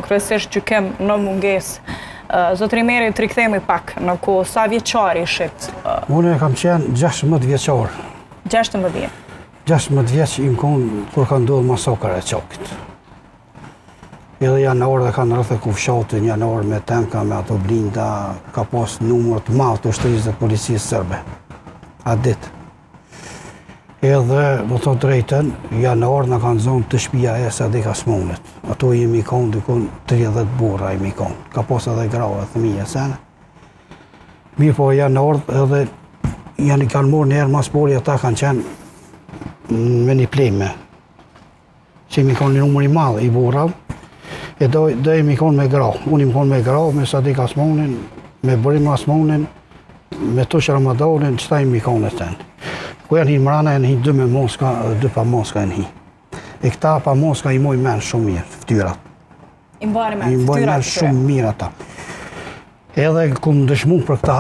Kryesisht gjykim në mungesë. Zotëri Meri, të rikthehemi pak në kohë, sa vjeçar ishit? Unë kam qenë 16 vjeçar. 16 vjeç. 16 vjeç im konë kur ka ndodhur masakra e Çakit. Edhe janor dhe kanë rrëth e kufshatin, janor me tanka, me ato blinda, ka pas numër të madh të ushtrisë dhe policisë serbe. A ditë. Edhe, më të drejten, janor në kanë zonë të shtëpia e Sadika Smonit. Ato jemi konë dykon 30 burra jemi konë. Ka pas edhe grave thëmije sene. Mirë po janor edhe janë i kanë morë njerë mas pori, ata kanë qenë me një pleme. Që jemi konë një numër i madhë i burrav. E do jemi konë me grau. Unë jemi konë me grau, me Sadika Smonin, me Burim Asmonin, me Tush Ramadanin, qëta jemi konë e tenë. Ku janë hinë mrana, janë hinë 2 me Moska, 2 pa Moska janë hinë. E këta pa Moska i moj menë shumë mirë, ftyrat. I mbari menë, ftyrat? I mboj menë shumë mirë ata. Edhe ku më dëshmu për këta,